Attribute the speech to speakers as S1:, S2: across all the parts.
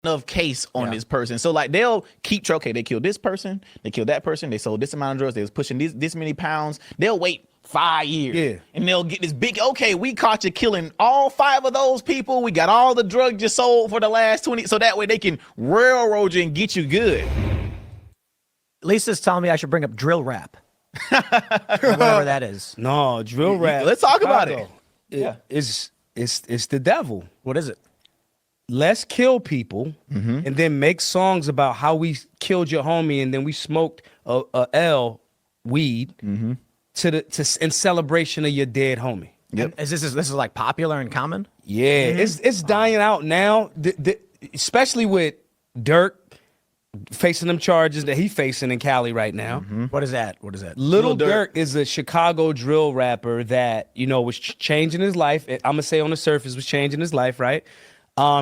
S1: of case on this person. So like they'll keep track. Okay, they killed this person, they killed that person, they sold this amount of drugs, they was pushing this many pounds. They'll wait 5 years.
S2: Yeah.
S1: And they'll get this big, okay, we caught you killing all 5 of those people. We got all the drugs you sold for the last 20. So that way they can railroad you and get you good.
S3: Lisa's telling me I should bring up drill rap. Whatever that is.
S2: No, drill rap.
S1: Let's talk about it.
S2: Yeah. It's the devil.
S3: What is it?
S2: Let's kill people and then make songs about how we killed your homie and then we smoked a L weed in celebration of your dead homie.
S3: Yep. Is this is like popular and common?
S2: Yeah, it's dying out now, especially with Dirk facing them charges that he facing in Cali right now.
S3: What is that? What is that?
S2: Lil Durk is a Chicago drill rapper that, you know, was changing his life. I'm gonna say on the surface was changing his life, right?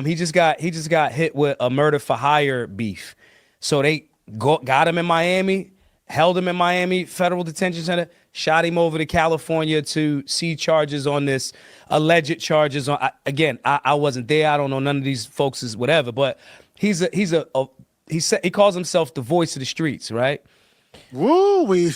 S2: He just got hit with a murder for hire beef. So they got him in Miami, held him in Miami Federal Detention Center, shot him over to California to see charges on this, alleged charges on. I wasn't there. I don't know none of these folks is whatever, but he calls himself the voice of the streets, right?
S4: Woo,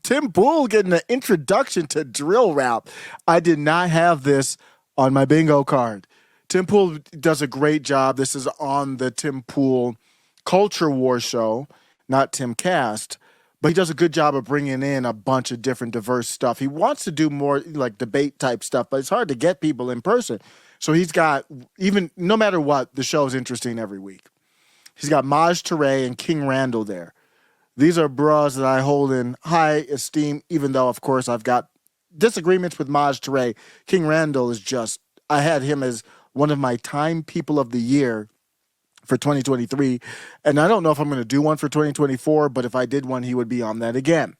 S4: Tim Pool getting an introduction to drill rap. I did not have this on my bingo card. Tim Pool does a great job. This is on the Tim Pool Culture War show, not Tim Cast, but he does a good job of bringing in a bunch of different diverse stuff. He wants to do more like debate type stuff, but it's hard to get people in person. So he's got, even no matter what, the show is interesting every week. He's got Maj Toure and King Randall there. These are bras that I hold in high esteem, even though, of course, I've got disagreements with Maj Toure. King Randall is just, I had him as one of my Time People of the Year for 2023. And I don't know if I'm going to do one for 2024, but if I did one, he would be on that again.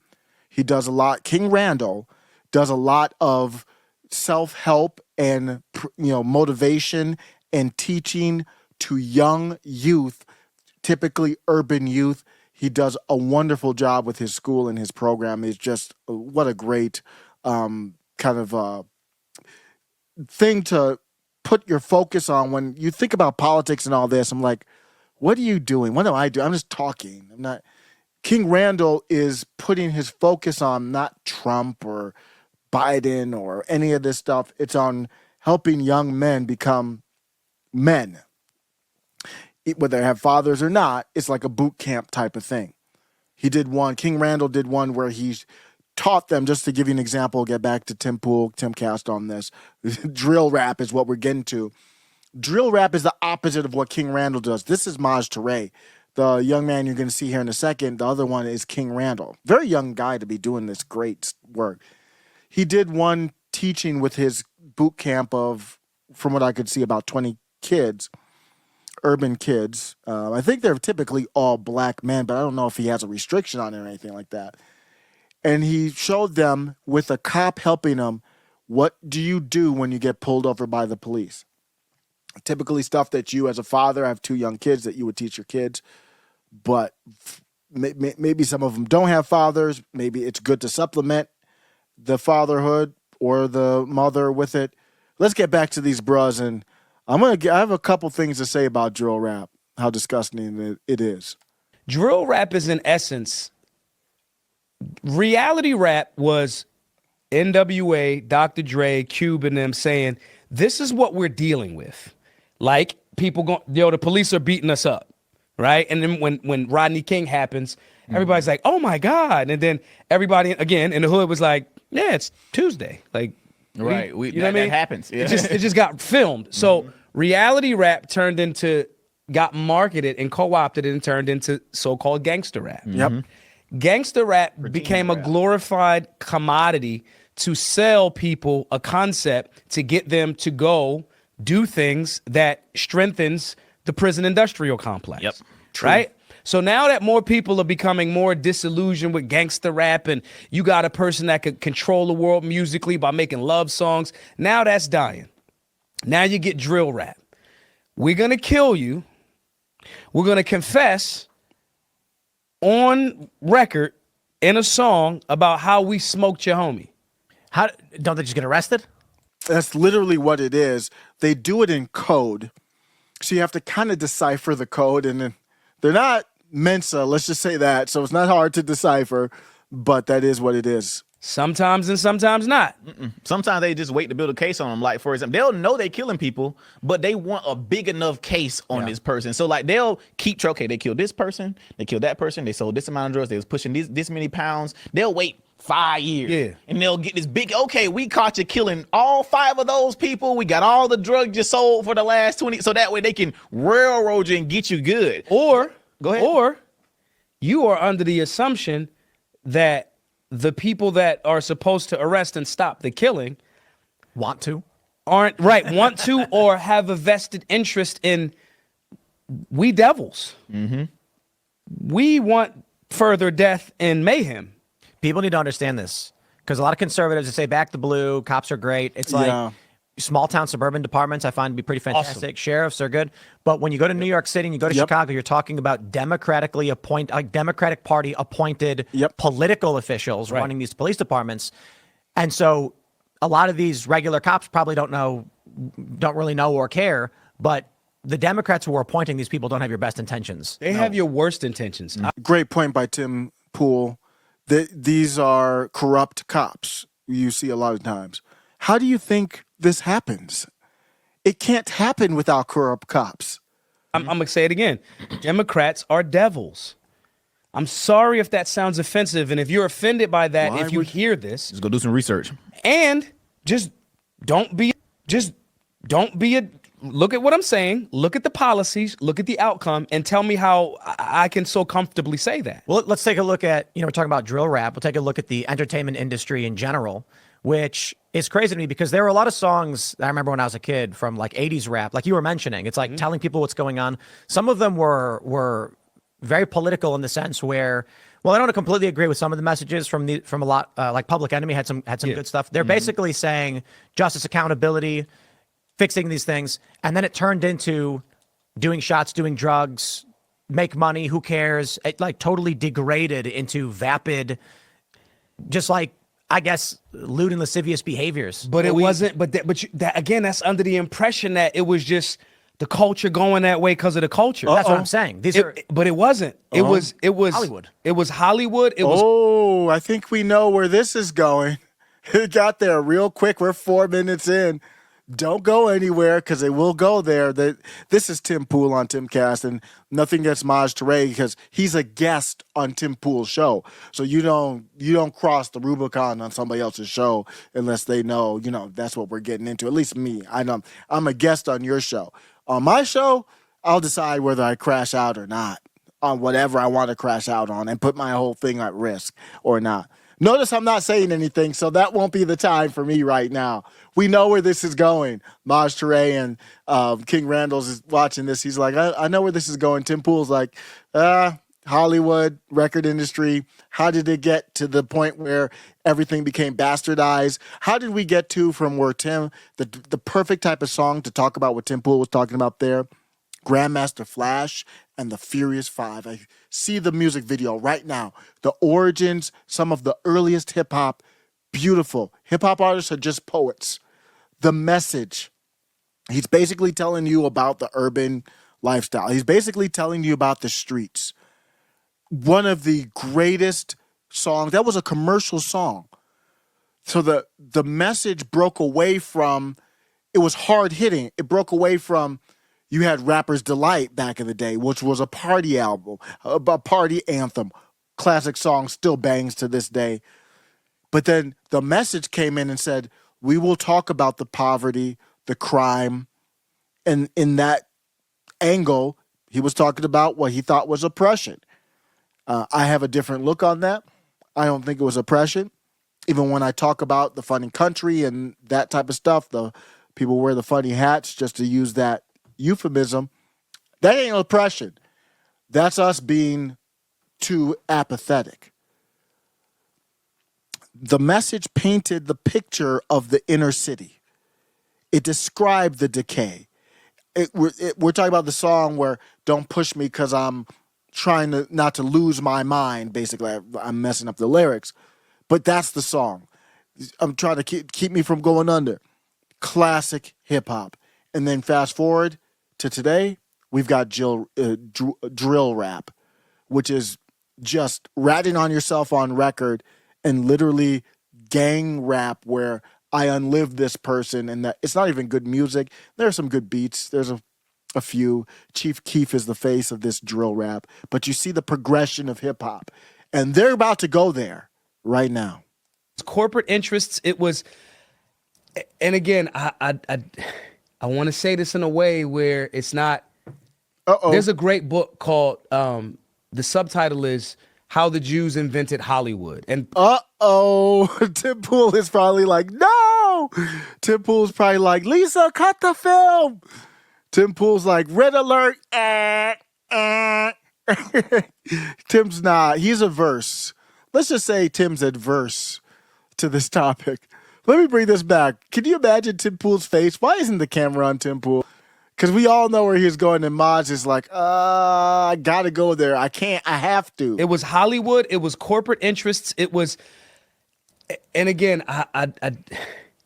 S4: He does a lot. King Randall does a lot of self-help and, motivation and teaching to young youth, typically urban youth. He does a wonderful job with his school and his program. It's just what a great thing to put your focus on when you think about politics and all this. I'm like, what are you doing? What do I do? I'm just talking. I'm not. King Randall is putting his focus on not Trump or Biden or any of this stuff. It's on helping young men become men. Whether they have fathers or not, it's like a boot camp type of thing. King Randall did one where he's taught them, just to give you an example, get back to Tim Pool, Tim Cast on this. Drill rap is what we're getting to. Drill rap is the opposite of what King Randall does. This is Maj Toure, the young man you're going to see here in a second. The other one is King Randall. Very young guy to be doing this great work. He did one teaching with his boot camp of, from what I could see, about 20 kids, urban kids. I think they're typically all black men, but I don't know if he has a restriction on it or anything like that. And he showed them with a cop helping them, what do you do when you get pulled over by the police? Typically stuff that you as a father, I have 2 young kids, that you would teach your kids. But maybe some of them don't have fathers. Maybe it's good to supplement the fatherhood or the mother with it. Let's get back to these bras. And I have a couple things to say about drill rap, how disgusting it is.
S2: Drill rap is, in essence, reality rap was NWA, Dr. Dre, Cube, and them saying, this is what we're dealing with. Like, people the police are beating us up, right? And then when Rodney King happens, everybody's like, oh my God. And then everybody, again, in the hood was like, yeah, it's Tuesday. Like,
S1: right.
S2: You know what I mean?
S1: That happens. Yeah.
S2: It just got filmed. So reality rap got marketed and co-opted and turned into so-called gangster rap.
S4: Yep.
S2: Gangster rap became a glorified commodity to sell people a concept to get them to go do things that strengthens the prison industrial complex.
S1: Yep.
S2: Right? So now that more people are becoming more disillusioned with gangster rap and you got a person that could control the world musically by making love songs, now that's dying. Now you get drill rap. We're going to kill you. We're going to confess on record in a song about how we smoked your homie.
S3: How don't they just get arrested?
S4: That's literally what it is. They do it in code. So you have to kind of decipher the code, and then they're not Mensa, let's just say that. So it's not hard to decipher, but that is what it is.
S2: Sometimes and sometimes not.
S1: Sometimes they just wait to build a case on them. Like, for example, they'll know they're killing people, but they want a big enough case on this person. So, like, they'll keep track. Okay, they killed this person, they killed that person, they sold this amount of drugs, they was pushing this many pounds. They'll wait 5 years.
S2: Yeah.
S1: And they'll get this big, okay, we caught you killing all 5 of those people. We got all the drugs you sold for the last 20. So that way they can railroad you and get you good.
S2: Or
S1: Go ahead.
S2: Or you are under the assumption that the people that are supposed to arrest and stop the killing
S3: Want to?
S2: want to or have a vested interest in we devils. We want further death and mayhem.
S3: People need to understand this because a lot of conservatives that say back the blue, cops are great. It's like
S4: Yeah.
S3: small town suburban departments I find to be pretty fantastic. Sheriffs are good. But when you go to New York City and you go to Chicago, you're talking about Democratic Party appointed political officials running these police departments. And so a lot of these regular cops probably don't really know or care, but the Democrats who are appointing these people don't have your best intentions.
S2: They have your worst intentions.
S4: Great point by Tim Pool. These are corrupt cops you see a lot of times. How do you think this happens? It can't happen without corrupt cops.
S2: I'm going to say it again. Democrats are devils. I'm sorry if that sounds offensive. And if you're offended by that,
S4: Why
S2: if you
S4: would-
S2: hear this,
S1: Just go do some research.
S2: and just don't be look at what I'm saying, look at the policies, look at the outcome, and tell me how I can so comfortably say that.
S3: Well, let's take a look at, we're talking about drill rap. We'll take a look at the entertainment industry in general, which is crazy to me because there were a lot of songs that I remember when I was a kid from like 80s rap, like you were mentioning. It's like telling people what's going on. Some of them were very political in the sense where, well, I don't completely agree with some of the messages from a lot, like Public Enemy had some good stuff. They're basically saying justice, accountability, fixing these things. And then it turned into doing shots, doing drugs, make money, who cares? It like totally degraded into vapid, just like, I guess, lewd and lascivious behaviors.
S2: But it wasn't. But again, that's under the impression that it was just the culture going that way because of the culture.
S3: That's what I'm saying.
S2: But it wasn't. It was
S3: Hollywood.
S2: It was Hollywood. It was.
S4: Oh, I think we know where this is going. It got there real quick. We're 4 minutes in. Don't go anywhere because it will go there. This is Tim Pool on Timcast, and nothing against Maj Toure because he's a guest on Tim Pool's show. So you don't cross the Rubicon on somebody else's show unless they know, that's what we're getting into. At least me. I'm a guest on your show. On my show, I'll decide whether I crash out or not on whatever I want to crash out on and put my whole thing at risk or not. Notice I'm not saying anything, so that won't be the time for me right now. We know where this is going. Maj Toure and King Randall's is watching this. He's like, I know where this is going. Tim Pool's like, Hollywood, record industry. How did it get to the point where everything became bastardized? How did we get to from where the perfect type of song to talk about what Tim Pool was talking about there? Grandmaster Flash and the Furious Five. I see the music video right now. The origins, some of the earliest hip hop, beautiful. Hip hop artists are just poets. The message. He's basically telling you about the urban lifestyle. He's basically telling you about the streets. One of the greatest songs. That was a commercial song. So the message broke away from, it was hard hitting. It broke away from, you had Rapper's Delight back in the day, which was a party album, a party anthem. Classic song, still bangs to this day. But then the message came in and said, we will talk about the poverty, the crime. And in that angle, he was talking about what he thought was oppression. I have a different look on that. I don't think it was oppression. Even when I talk about the funny country and that type of stuff, the people wear the funny hats just to use that euphemism, that ain't oppression. That's us being too apathetic. The message painted the picture of the inner city. It described the decay. We're talking about the song where don't push me because I'm trying to not to lose my mind. Basically, I'm messing up the lyrics, but that's the song. I'm trying to keep me from going under. Classic hip hop. And then fast forward, to today, we've got drill rap, which is just ratting on yourself on record and literally gang rap where I unlive this person and that it's not even good music. There are some good beats. There's a few. Chief Keef is the face of this drill rap, but you see the progression of hip hop, and they're about to go there right now.
S2: Corporate interests. It was, and again, I want to say this in a way where it's not. There's a great book called the subtitle is How the Jews Invented Hollywood. And
S4: Tim Pool is probably like, no. Tim Pool's probably like, Lisa, cut the film. Tim Pool's like, red alert. Tim's not. He's averse. Let's just say Tim's adverse to this topic. Let me bring this back. Can you imagine Tim Pool's face? Why isn't the camera on Tim Pool? Because we all know where he's going, and Maj is like, I gotta go there. I can't. I have to.
S2: It was Hollywood. It was corporate interests. It was, and again, I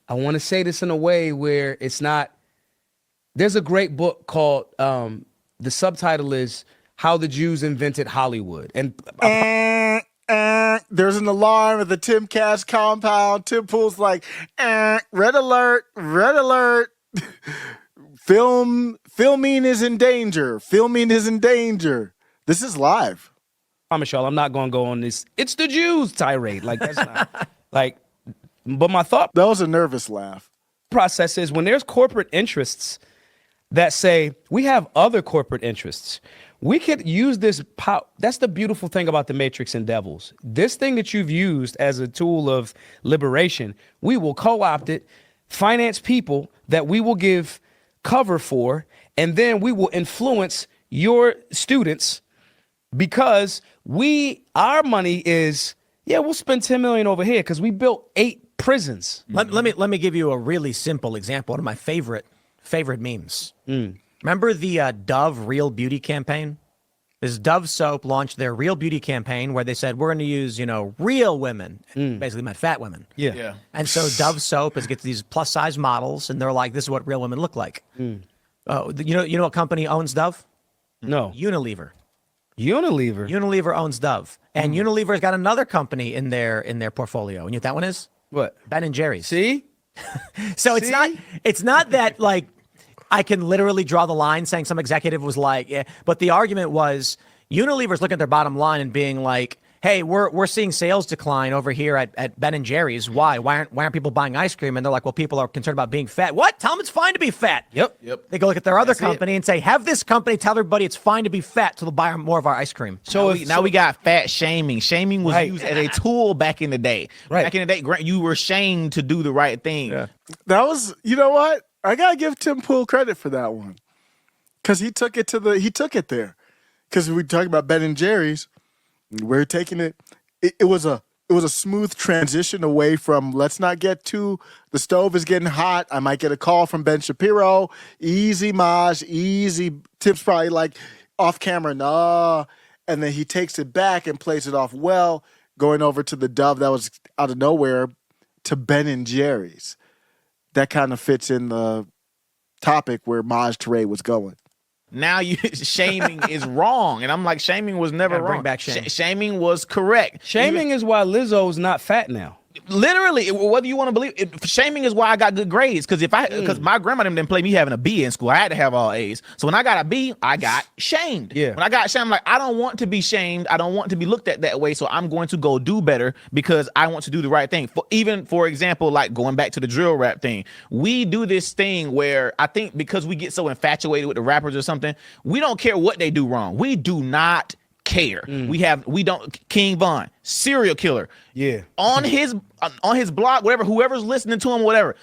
S2: want to say this in a way where it's not. There's a great book called the subtitle is How the Jews Invented Hollywood, and
S4: there's an alarm at the Tim Cash compound. Tim Pool's like, red alert, red alert. Filming is in danger. Filming is in danger. This is live.
S2: I promise y'all, I'm not going to go on this. It's the Jews tirade. Like that's not like. But my thought
S4: That was a nervous laugh.
S2: process is when there's corporate interests that say we have other corporate interests, we could use this power. That's the beautiful thing about the Matrix and Devils. This thing that you've used as a tool of liberation, we will co-opt it, finance people that we will give cover for, and then we will influence your students because our money is, we'll spend 10 million over here because we built 8 prisons.
S3: Let me give you a really simple example. One of my favorite memes. Remember the Dove Real Beauty campaign? This Dove soap launched their Real Beauty campaign where they said we're going to use real women, basically meant fat women.
S2: Yeah.
S3: And so Dove soap gets these plus size models, and they're like, this is what real women look like. You know what company owns Dove?
S2: No.
S3: Unilever.
S2: Unilever
S3: Owns Dove, and Unilever's got another company in their portfolio. And you know what that one is?
S2: What?
S3: Ben and Jerry's.
S2: See?
S3: So it's not that like I can literally draw the line saying some executive was like, yeah, but the argument was Unilever's looking at their bottom line and being like, hey, we're seeing sales decline over here at Ben and Jerry's. Why? Why aren't people buying ice cream? And they're like, well, people are concerned about being fat. What? Tell them it's fine to be fat.
S2: Yep.
S3: They go look at their other company and say, have this company tell everybody it's fine to be fat so they'll buy more of our ice cream.
S1: So now we got fat shaming. Shaming was
S2: Right.
S1: used as a tool back in the day.
S2: Right.
S1: Back in the day, you were shamed to do the right thing.
S3: Yeah.
S4: That was, you know what? I gotta give Tim Pool credit for that one, because he took it there. Because we talk about Ben and Jerry's, we're taking it. It was a smooth transition away from let's not get too. The stove is getting hot. I might get a call from Ben Shapiro. Easy, Maj. Easy. Tim's probably like off camera, nah. And then he takes it back and plays it off well, going over to the Dove that was out of nowhere to Ben and Jerry's. That kind of fits in the topic where Maj Touré was going.
S1: Now shaming is wrong, and I'm like, shaming was never
S3: Gotta
S1: wrong.
S3: bring back shame.
S1: Shaming was correct.
S2: Shaming is why Lizzo's not fat now.
S1: Literally, whether you want to believe it, shaming is why I got good grades. Because my grandma didn't play me having a B in school. I had to have all A's. So when I got a B, I got shamed.
S2: Yeah.
S1: When I got shamed, I'm like, I don't want to be shamed. I don't want to be looked at that way. So I'm going to go do better because I want to do the right thing. For example, like going back to the drill rap thing, we do this thing where I think because we get so infatuated with the rappers or something, we don't care what they do wrong. We do not care. We don't. King Von, serial killer.
S2: Yeah.
S1: On his blog, whoever's listening to him, whatever.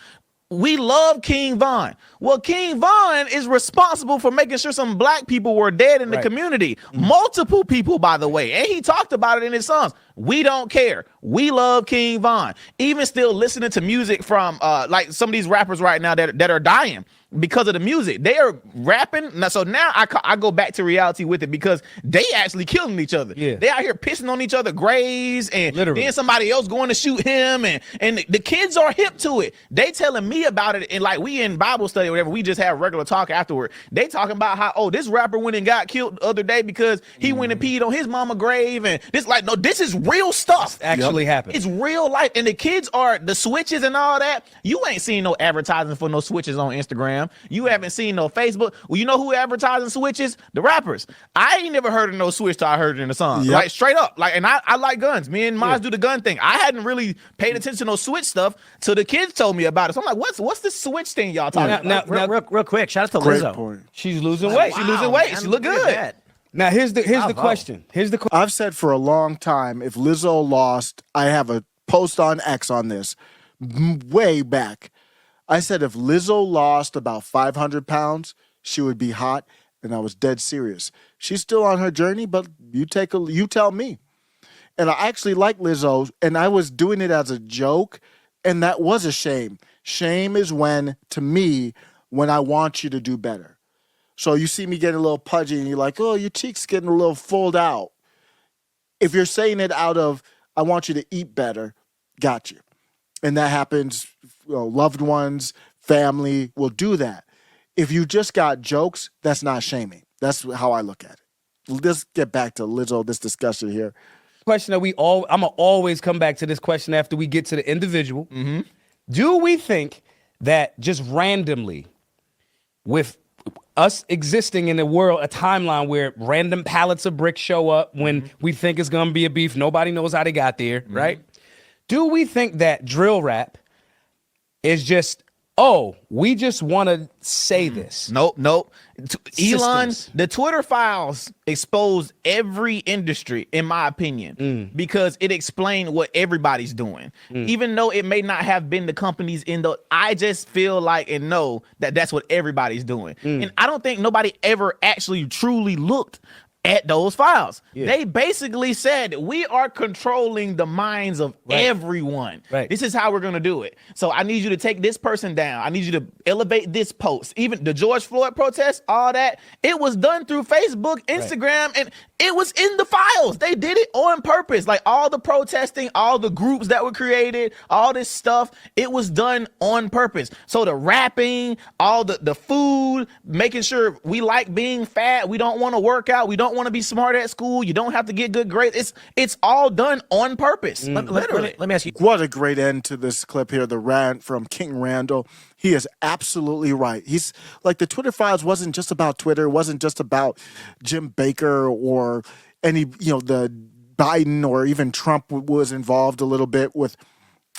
S1: We love King Von. Well, King Von is responsible for making sure some black people were dead in the community. Multiple people, by the way. And he talked about it in his songs. We don't care. We love King Von. Even still listening to music from like some of these rappers right now that are dying. because of the music. They are rapping. So now I go back to reality with it because they actually killing each other.
S2: Yeah.
S1: They out here pissing on each other graves, and
S2: Literally.
S1: then somebody else going to shoot him, and the kids are hip to it. They telling me about it, and like we in Bible study or whatever, we just have regular talk afterward. They talking about how this rapper went and got killed the other day because he went and peed on his mama grave, and this is real stuff.
S2: Actually happened.
S1: It's real life, and the kids are the switches and all that. You ain't seen no advertising for no switches on Instagram. You haven't seen no Facebook. Well, you know who advertising switches? The rappers. I ain't never heard of no switch till I heard it in the song.
S4: Yep.
S1: Like straight up. Like, and I like guns. Me and Maz do the gun thing. I hadn't really paid attention to no switch stuff till the kids told me about it. So I'm like, what's this switch thing y'all talking about?
S3: Real quick, shout out to
S4: Great
S3: Lizzo.
S4: point.
S2: She's losing weight.
S1: She losing weight.
S3: man,
S1: She look
S3: look at
S1: good.
S3: that.
S2: Now here's the
S3: Bravo.
S2: question. Here's the question.
S4: I've said for a long time, if Lizzo lost, I have a post on X on this way back. I said if Lizzo lost about 500 pounds, she would be hot, and I was dead serious. She's still on her journey, but you tell me. And I actually like Lizzo, and I was doing it as a joke, and that was a shame. Shame is when I want you to do better. So you see me getting a little pudgy, and you're like, oh, your cheek's getting a little fulled out. If you're saying it out of, I want you to eat better, got you. And that happens, loved ones, family will do that. If you just got jokes, that's not shaming. That's how I look at it. Let's get back to Lizzo, this discussion here.
S2: Question that I'm gonna always come back to this question after we get to the individual.
S1: Mm-hmm.
S2: Do we think that just randomly, with us existing in a world, a timeline where random pallets of bricks show up when we think it's gonna be a beef, nobody knows how they got there, right? Do we think that drill rap is just, we just want to say this?
S1: Nope. Elon,
S2: Systems.
S1: the Twitter files exposed every industry, in my opinion, because it explained what everybody's doing. Even though it may not have been the companies I just feel like and know that that's what everybody's doing. And I don't think nobody ever actually truly looked at those files. They basically said, we are controlling the minds of everyone.
S2: Right.
S1: This is how we're going to do it. So I need you to take this person down. I need you to elevate this post. Even the George Floyd protest, all that, it was done through Facebook, Instagram, and it was in the files. They did it on purpose. Like all the protesting, all the groups that were created, all this stuff, it was done on purpose. So the rapping, all the food, making sure we like being fat, we don't want to work out, we don't want to be smart at school, you don't have to get good grades. It's all done on purpose. Literally.
S3: Let me ask you.
S4: What a great end to this clip here, the rant from King Randall. He is absolutely right. He's like, the Twitter files wasn't just about Twitter, it wasn't just about Jim Baker or any, the Biden or even Trump was involved a little bit with,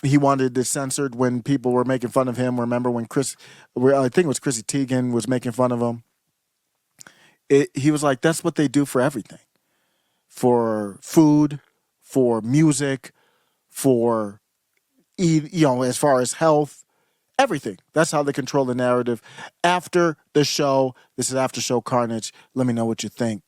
S4: he wanted this censored when people were making fun of him. Remember when I think it was Chrissy Teigen was making fun of him. He was like, that's what they do for everything. For food, for music, for as far as health, everything. That's how they control the narrative. After the show, this is After Show Carnage. Let me know what you think.